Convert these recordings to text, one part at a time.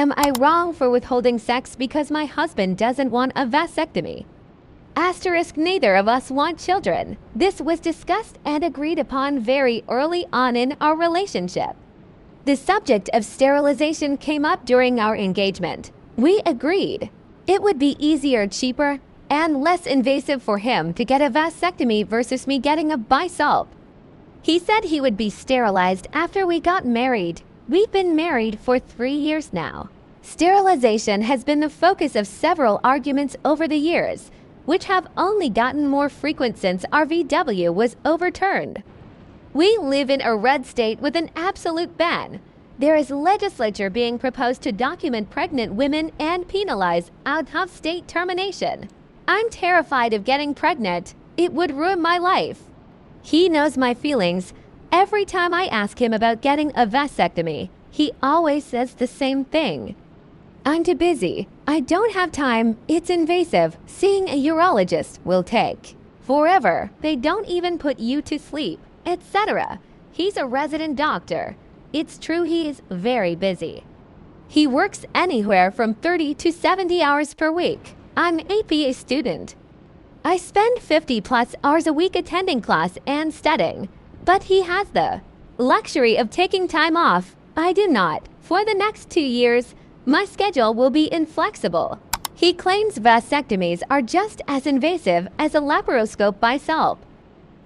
Am I wrong for withholding sex because my husband doesn't want a vasectomy? Asterisk, neither of us want children. This was discussed and agreed upon very early on in our relationship. The subject of sterilization came up during our engagement. We agreed it would be easier, cheaper, and less invasive for him to get a vasectomy versus me getting a bisulp. He said he would be sterilized after we got married. We've been married for 3 years now. Sterilization has been the focus of several arguments over the years, which have only gotten more frequent since our VW was overturned. We live in a red state with an absolute ban. There is legislature being proposed to document pregnant women and penalize out-of-state termination. I'm terrified of getting pregnant. It would ruin my life. He knows my feelings. Every time I ask him about getting a vasectomy, he always says the same thing. I'm too busy. I don't have time. It's invasive. Seeing a urologist will take forever. They don't even put you to sleep, etc. He's a resident doctor. It's true he is very busy. He works anywhere from 30 to 70 hours per week. I'm an APA student. I spend 50 plus hours a week attending class and studying, but he has the luxury of taking time off. I do not. For the next 2 years, my schedule will be inflexible. He claims vasectomies are just as invasive as a laparoscope bisulp.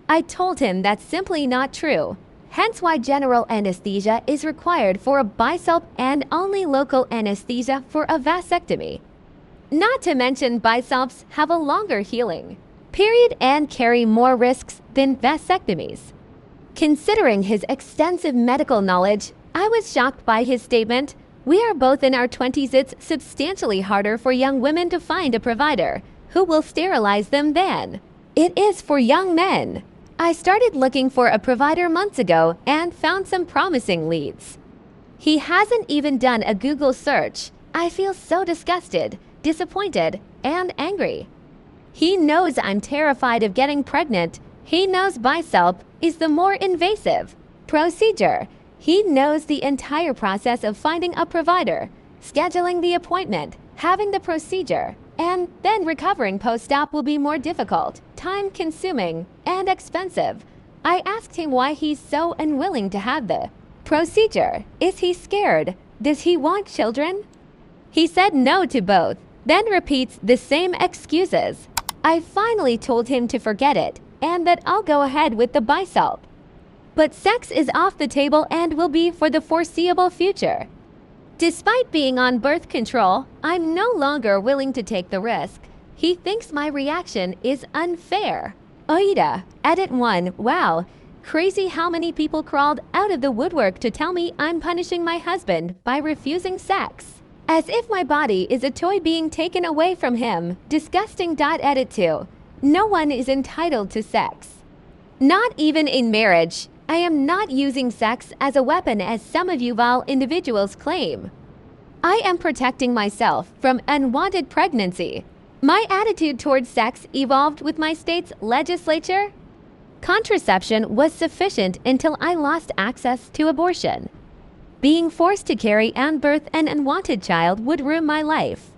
I told him that's simply not true, hence why general anesthesia is required for a bisulp and only local anesthesia for a vasectomy. Not to mention bisulps have a longer healing period and carry more risks than vasectomies. Considering his extensive medical knowledge, I was shocked by his statement, "We are both in our 20s. It's substantially harder for young women to find a provider who will sterilize them than it is for young men." I started looking for a provider months ago and found some promising leads. He hasn't even done a Google search. I feel so disgusted, disappointed, and angry. He knows I'm terrified of getting pregnant. He knows bisulp is the more invasive procedure. He knows the entire process of finding a provider, scheduling the appointment, having the procedure, and then recovering post-op will be more difficult, time-consuming, and expensive. I asked him why he's so unwilling to have the procedure. Is he scared? Does he want children? He said no to both, then repeats the same excuses. I finally told him to forget it, and that I'll go ahead with the bisulp. But sex is off the table and will be for the foreseeable future. Despite being on birth control, I'm no longer willing to take the risk. He thinks my reaction is unfair. Oida, edit 1, wow. Crazy how many people crawled out of the woodwork to tell me I'm punishing my husband by refusing sex. As if my body is a toy being taken away from him. Disgusting. Edit 2. No one is entitled to sex. Not even in marriage. I am not using sex as a weapon as some of you vile individuals claim. I am protecting myself from unwanted pregnancy. My attitude towards sex evolved with my state's legislature. Contraception was sufficient until I lost access to abortion. Being forced to carry and birth an unwanted child would ruin my life.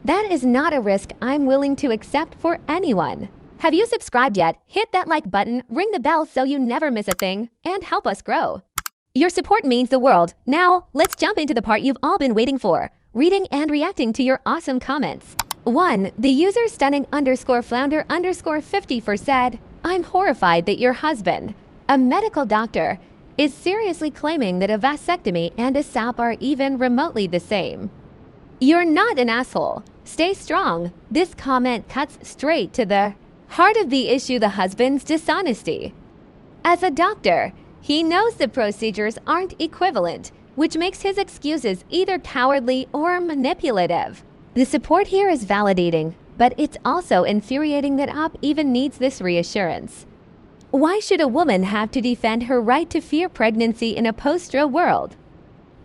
That is not a risk I'm willing to accept for anyone. Have you subscribed yet? Hit that like button, ring the bell so you never miss a thing, and help us grow. Your support means the world. Now, let's jump into the part you've all been waiting for, reading and reacting to your awesome comments. 1. The user stunning_flounder_54 said, I'm horrified that your husband, a medical doctor, is seriously claiming that a vasectomy and a SAP are even remotely the same. You're not an asshole. Stay strong. This comment cuts straight to the heart of the issue, the husband's dishonesty. As a doctor, he knows the procedures aren't equivalent, which makes his excuses either cowardly or manipulative. The support here is validating, but it's also infuriating that Op even needs this reassurance. Why should a woman have to defend her right to fear pregnancy in a post-Roe world?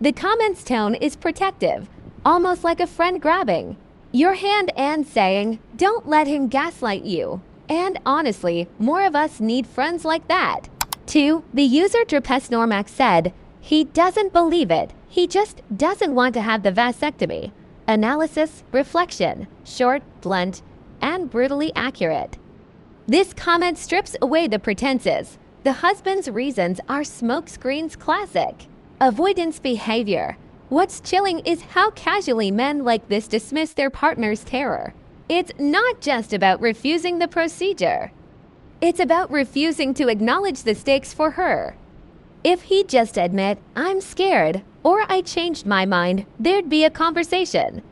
The comment's tone is protective, almost like a friend grabbing your hand and saying, don't let him gaslight you. And honestly, more of us need friends like that. 2. The user Drapesnormax said, He doesn't believe it. He just doesn't want to have the vasectomy. Analysis, reflection, short, blunt, and brutally accurate. This comment strips away the pretenses. The husband's reasons are smokescreens classic. Avoidance behavior. What's chilling is how casually men like this dismiss their partner's terror. It's not just about refusing the procedure. It's about refusing to acknowledge the stakes for her. If he'd just admit, "I'm scared," or "I changed my mind," there'd be a conversation.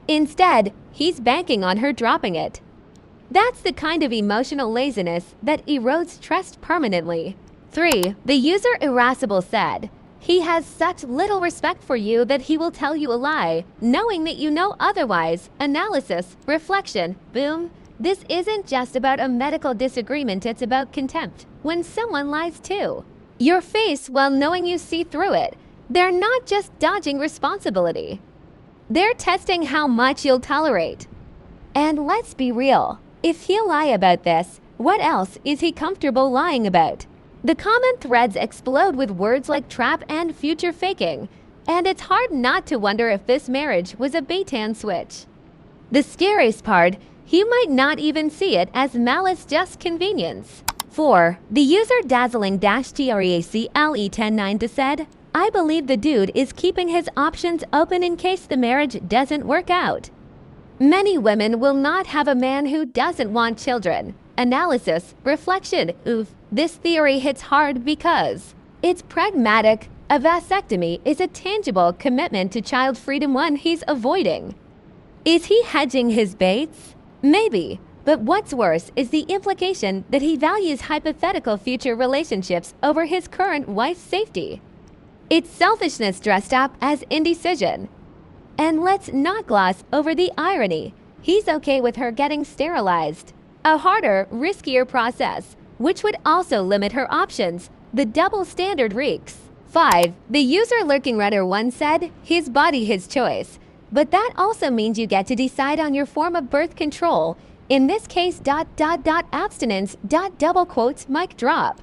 Instead, he's banking on her dropping it. That's the kind of emotional laziness that erodes trust permanently. 3. The user irascible said, "He has such little respect for you that he will tell you a lie, knowing that you know otherwise." Analysis, reflection, boom. This isn't just about a medical disagreement, it's about contempt. When someone lies too, your face while knowing you see through it. They're not just dodging responsibility. They're testing how much you'll tolerate. And let's be real, if he'll lie about this, what else is he comfortable lying about? The comment threads explode with words like trap and future faking, and it's hard not to wonder if this marriage was a bait-and switch. The scariest part, he might not even see it as malice, just convenience. 4. The user dazzling-TREACLE109 said, "I believe the dude is keeping his options open in case the marriage doesn't work out." Many women will not have a man who doesn't want children. Analysis, reflection, oof. This theory hits hard because it's pragmatic. A vasectomy is a tangible commitment to child freedom, one he's avoiding. Is he hedging his baits? Maybe. But what's worse is the implication that he values hypothetical future relationships over his current wife's safety. It's selfishness dressed up as indecision. And let's not gloss over the irony. He's okay with her getting sterilized. A harder, riskier process, which would also limit her options. The double standard reeks. 5. The user lurking Redder once said, "His body, his choice." But that also means you get to decide on your form of birth control. In this case, abstinence, double quotes, mic drop.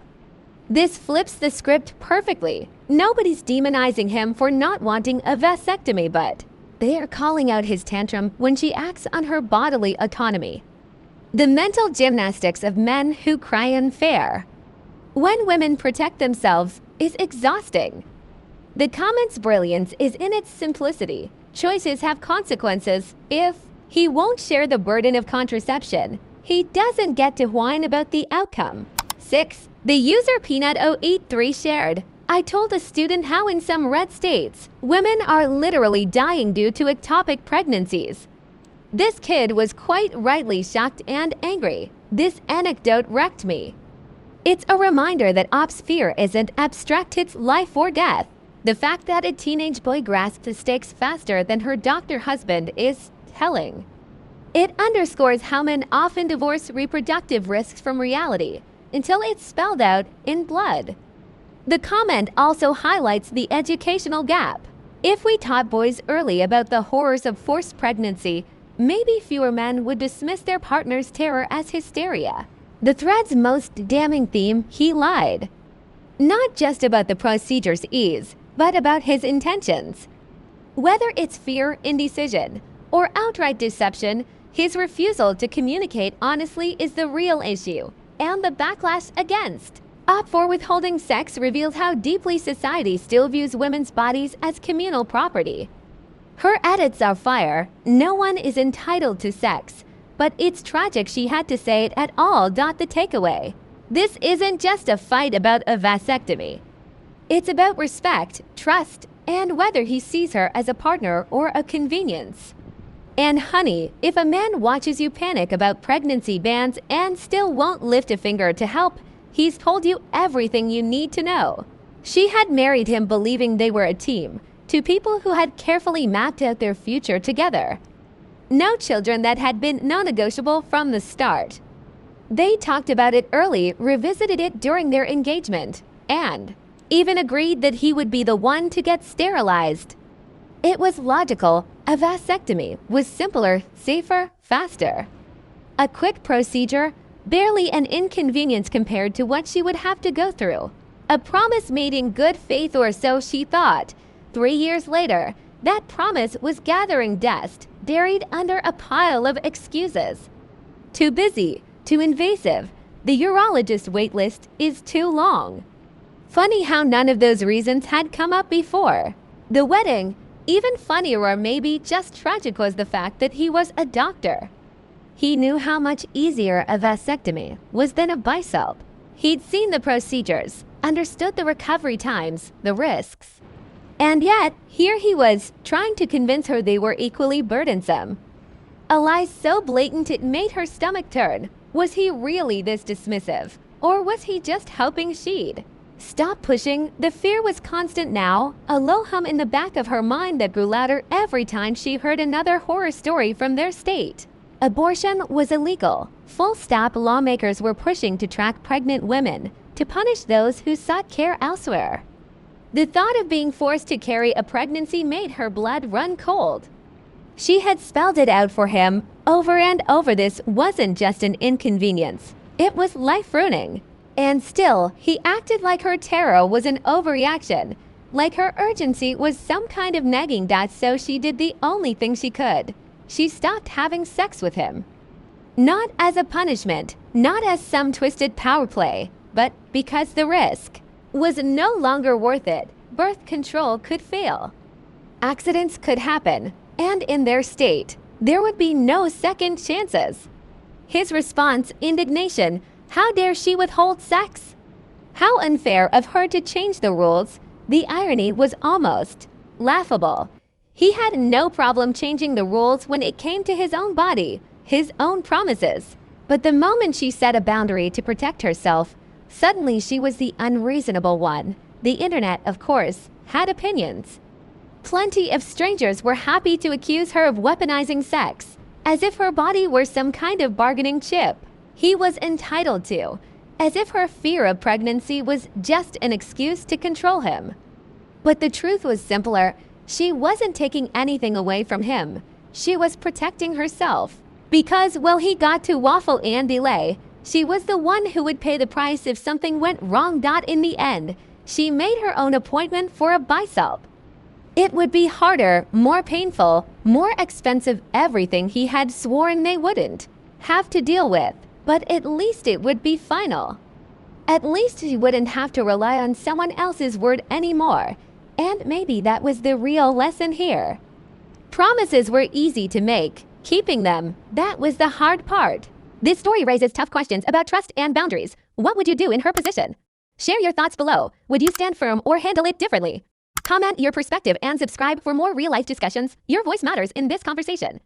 This flips the script perfectly. Nobody's demonizing him for not wanting a vasectomy, but they are calling out his tantrum when she acts on her bodily autonomy. The mental gymnastics of men who cry unfair when women protect themselves is exhausting. The comment's brilliance is in its simplicity. Choices have consequences. If he won't share the burden of contraception, he doesn't get to whine about the outcome. 6. The user Peanut083 shared, "I told a student how in some red states, women are literally dying due to ectopic pregnancies. This kid was quite rightly shocked and angry. This anecdote wrecked me." It's a reminder that ops fear isn't abstract, it's life or death. The fact that a teenage boy grasped the stakes faster than her doctor husband is telling. It underscores how men often divorce reproductive risks from reality until it's spelled out in blood. The comment also highlights the educational gap. If we taught boys early about the horrors of forced pregnancy, maybe fewer men would dismiss their partner's terror as hysteria. The thread's most damning theme, he lied. Not just about the procedure's ease, but about his intentions. Whether it's fear, indecision, or outright deception, his refusal to communicate honestly is the real issue, and the backlash against Op for withholding sex reveals how deeply society still views women's bodies as communal property. Her edits are fire. No one is entitled to sex, but it's tragic she had to say it at all. The takeaway: this isn't just a fight about a vasectomy. It's about respect, trust, and whether he sees her as a partner or a convenience. And honey, if a man watches you panic about pregnancy bans and still won't lift a finger to help, he's told you everything you need to know. She had married him believing they were a team, two people who had carefully mapped out their future together. No children, that had been non-negotiable from the start. They talked about it early, revisited it during their engagement, and even agreed that he would be the one to get sterilized. It was logical. A vasectomy was simpler, safer, faster. A quick procedure, barely an inconvenience compared to what she would have to go through. A promise made in good faith, or so she thought. 3 years later, that promise was gathering dust, buried under a pile of excuses. Too busy, too invasive. The urologist waitlist is too long. Funny how none of those reasons had come up before. The wedding, even funnier or maybe just tragic, was the fact that he was a doctor. He knew how much easier a vasectomy was than a bisulp. He'd seen the procedures, understood the recovery times, the risks. And yet, here he was, trying to convince her they were equally burdensome. A lie so blatant it made her stomach turn. Was he really this dismissive? Or was he just hoping she'd stop pushing? The fear was constant now, a low hum in the back of her mind that grew louder every time she heard another horror story from their state. Abortion was illegal. Full stop. Lawmakers were pushing to track pregnant women, to punish those who sought care elsewhere. The thought of being forced to carry a pregnancy made her blood run cold. She had spelled it out for him over and over. This wasn't just an inconvenience. It was life-ruining. And still, he acted like her terror was an overreaction, like her urgency was some kind of nagging that, so she did the only thing she could. She stopped having sex with him. Not as a punishment, not as some twisted power play, but because the risk was no longer worth it. Birth control could fail. Accidents could happen, and in their state, there would be no second chances. His response, indignation. How dare she withhold sex? How unfair of her to change the rules. The irony was almost laughable. He had no problem changing the rules when it came to his own body, his own promises. But the moment she set a boundary to protect herself, suddenly she was the unreasonable one. The internet, of course, had opinions. Plenty of strangers were happy to accuse her of weaponizing sex, as if her body were some kind of bargaining chip he was entitled to, as if her fear of pregnancy was just an excuse to control him. But the truth was simpler. She wasn't taking anything away from him. She was protecting herself. Because while he got to waffle and delay, she was the one who would pay the price if something went wrong. In the end, she made her own appointment for a bisulp. It would be harder, more painful, more expensive, everything he had sworn they wouldn't have to deal with. But at least it would be final. At least she wouldn't have to rely on someone else's word anymore. And maybe that was the real lesson here. Promises were easy to make. Keeping them, that was the hard part. This story raises tough questions about trust and boundaries. What would you do in her position? Share your thoughts below. Would you stand firm or handle it differently? Comment your perspective and subscribe for more real-life discussions. Your voice matters in this conversation.